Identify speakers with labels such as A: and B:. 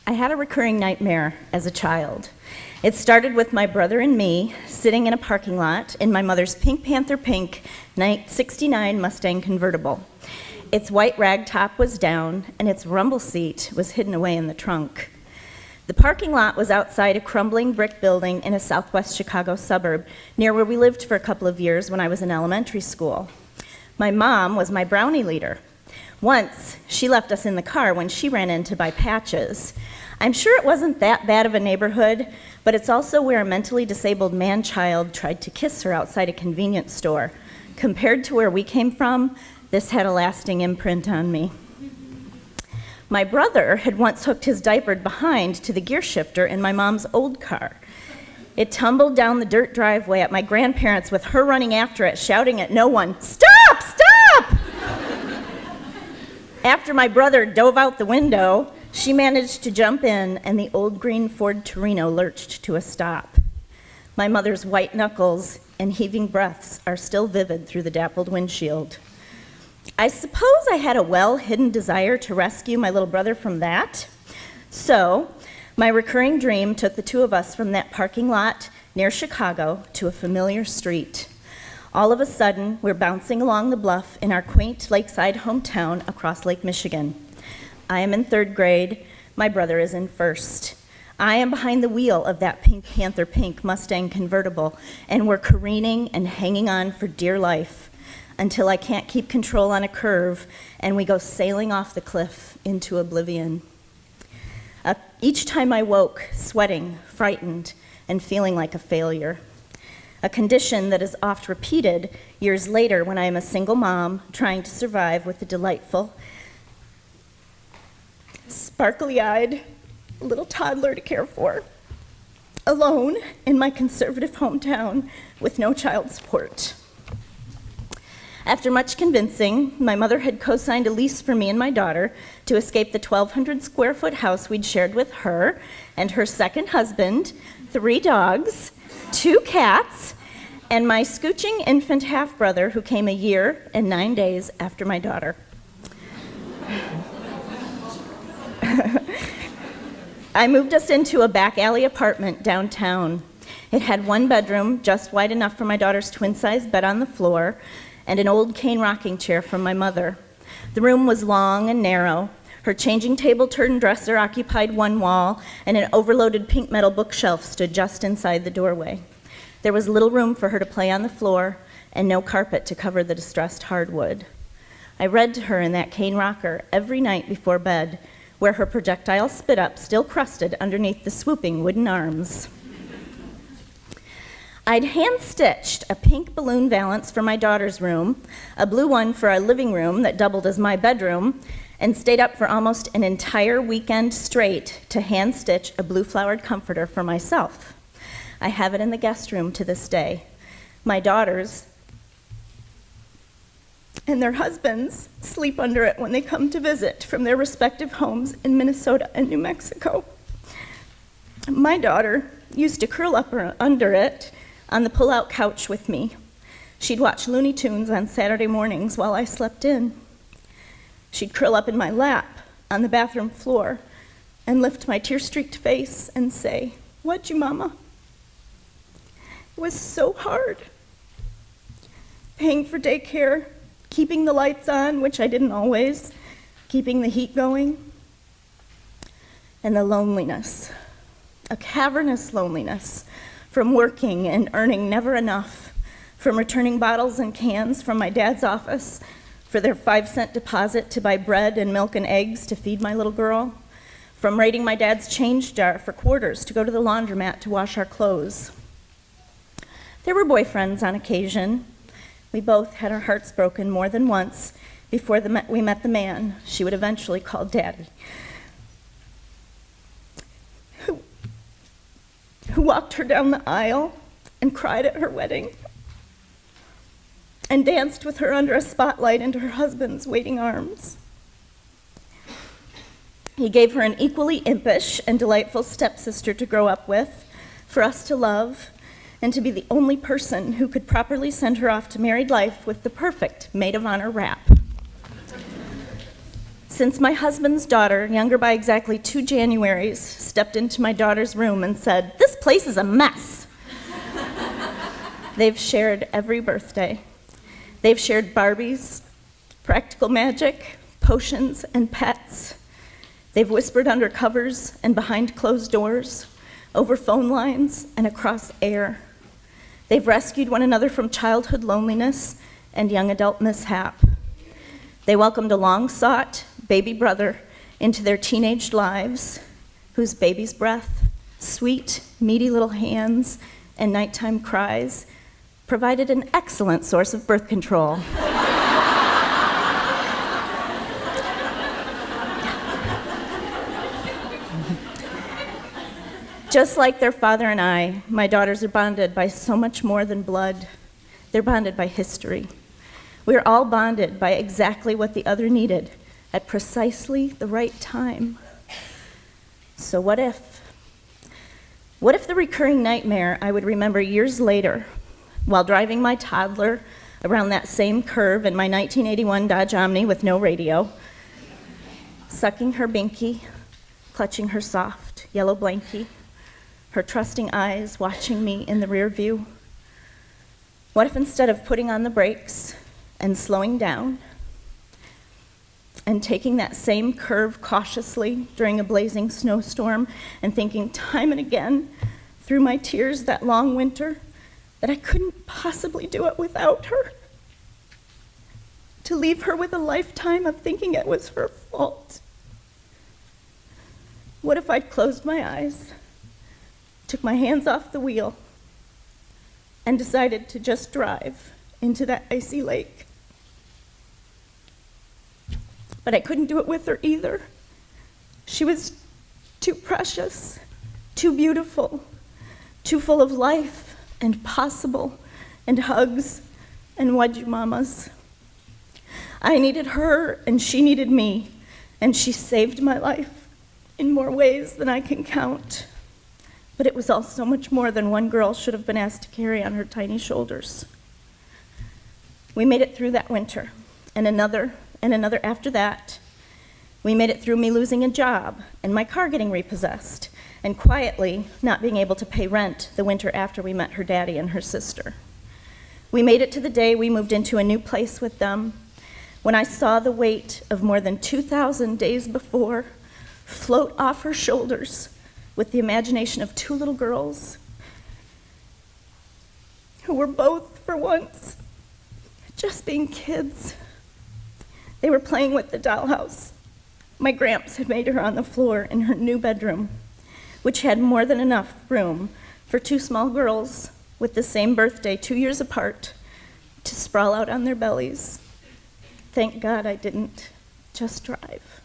A: I had a recurring nightmare as a child. It started with my brother and me sitting in a parking lot in my mother's Pink Panther pink 69 Mustang convertible. Its white rag top was down, and its rumble seat was hidden away in the trunk. The parking lot was outside a crumbling brick building in a southwest Chicago suburb, near where we lived for a couple of years when I was in elementary school. My mom was my brownie leader. Once, she left us in the car when she ran in to buy patches. I'm sure it wasn't that bad of a neighborhood, but it's also where a mentally disabled man-child tried to kiss her outside a convenience store. Compared to where we came from, this had a lasting imprint on me. My brother had once hooked his diapered behind to the gear shifter in my mom's old car. It tumbled down the dirt driveway at my grandparents' with her running after it, shouting at no one, "Stop! Stop!" After my brother dove out the window, she managed to jump in, and the old green Ford Torino lurched to a stop. My mother's white knuckles and heaving breaths are still vivid through the dappled windshield. I suppose I had a well-hidden desire to rescue my little brother from that. So, my recurring dream took the two of us from that parking lot near Chicago to a familiar street. All of a sudden, we're bouncing along the bluff in our quaint lakeside hometown across Lake Michigan. I am in 3rd grade. My brother is in 1st. I am behind the wheel of that Pink Panther pink Mustang convertible, and we're careening and hanging on for dear life until I can't keep control on a curve, and we go sailing off the cliff into oblivion. Each time I woke, sweating, frightened, and feeling like a failure. A condition that is oft repeated years later when I am a single mom trying to survive with a delightful, sparkly-eyed little toddler to care for, alone in my conservative hometown with no child support. After much convincing, my mother had co-signed a lease for me and my daughter to escape the 1,200 square foot house we'd shared with her and her second husband, 3 dogs, 2 cats, and my scooching infant half-brother who came a year and 9 days after my daughter. I moved us into a back alley apartment downtown. It had 1 bedroom, just wide enough for my daughter's twin-size bed on the floor, and an old cane rocking chair from my mother. The room was long and narrow. Her changing table turned dresser occupied 1 wall, and an overloaded pink metal bookshelf stood just inside the doorway. There was little room for her to play on the floor, and no carpet to cover the distressed hardwood. I read to her in that cane rocker every night before bed, where her projectile spit-up still crusted underneath the swooping wooden arms. I'd hand-stitched a pink balloon valance for my daughter's room, a blue one for our living room that doubled as my bedroom, and stayed up for almost an entire weekend straight to hand-stitch a blue-flowered comforter for myself. I have it in the guest room to this day. My daughters and their husbands sleep under it when they come to visit from their respective homes in Minnesota and New Mexico. My daughter used to curl up under it on the pull-out couch with me. She'd watch Looney Tunes on Saturday mornings while I slept in. She'd curl up in my lap on the bathroom floor and lift my tear-streaked face and say, "What'd you, Mama?" It was so hard. Paying for daycare, keeping the lights on, which I didn't always, keeping the heat going, and the loneliness, a cavernous loneliness from working and earning never enough, from returning bottles and cans from my dad's office for their 5-cent deposit to buy bread and milk and eggs to feed my little girl, from raiding my dad's change jar for quarters to go to the laundromat to wash our clothes. There were boyfriends on occasion. We both had our hearts broken more than once before we met the man she would eventually call Daddy, who walked her down the aisle and cried at her wedding and danced with her under a spotlight into her husband's waiting arms. He gave her an equally impish and delightful stepsister to grow up with, for us to love, and to be the only person who could properly send her off to married life with the perfect maid of honor rap. Since my husband's daughter, younger by exactly 2 Januaries, stepped into my daughter's room and said, "This place is a mess." They've shared every birthday. They've shared Barbies, practical magic, potions, and pets. They've whispered under covers and behind closed doors, over phone lines and across air. They've rescued one another from childhood loneliness and young adult mishap. They welcomed a long-sought baby brother into their teenaged lives, whose baby's breath, sweet, meaty little hands, and nighttime cries provided an excellent source of birth control. Just like their father and I, my daughters are bonded by so much more than blood. They're bonded by history. We are all bonded by exactly what the other needed at precisely the right time. So what if? What if the recurring nightmare I would remember years later, while driving my toddler around that same curve in my 1981 Dodge Omni with no radio, sucking her binky, clutching her soft yellow blankie, her trusting eyes watching me in the rear view? What if instead of putting on the brakes and slowing down and taking that same curve cautiously during a blazing snowstorm and thinking time and again through my tears that long winter that I couldn't possibly do it without her? To leave her with a lifetime of thinking it was her fault? What if I'd closed my eyes, took my hands off the wheel, and decided to just drive into that icy lake? But I couldn't do it with her either. She was too precious, too beautiful, too full of life and possible and hugs and wajuu-mamas. I needed her and she needed me, and she saved my life in more ways than I can count. But it was all so much more than one girl should have been asked to carry on her tiny shoulders. We made it through that winter, and another after that. We made it through me losing a job and my car getting repossessed, and quietly not being able to pay rent the winter after we met her daddy and her sister. We made it to the day we moved into a new place with them, when I saw the weight of more than 2,000 days before float off her shoulders with the imagination of 2 little girls who were both, for once, just being kids. They were playing with the dollhouse my gramps had made her on the floor in her new bedroom, which had more than enough room for 2 small girls with the same birthday 2 years apart to sprawl out on their bellies. Thank God I didn't just drive.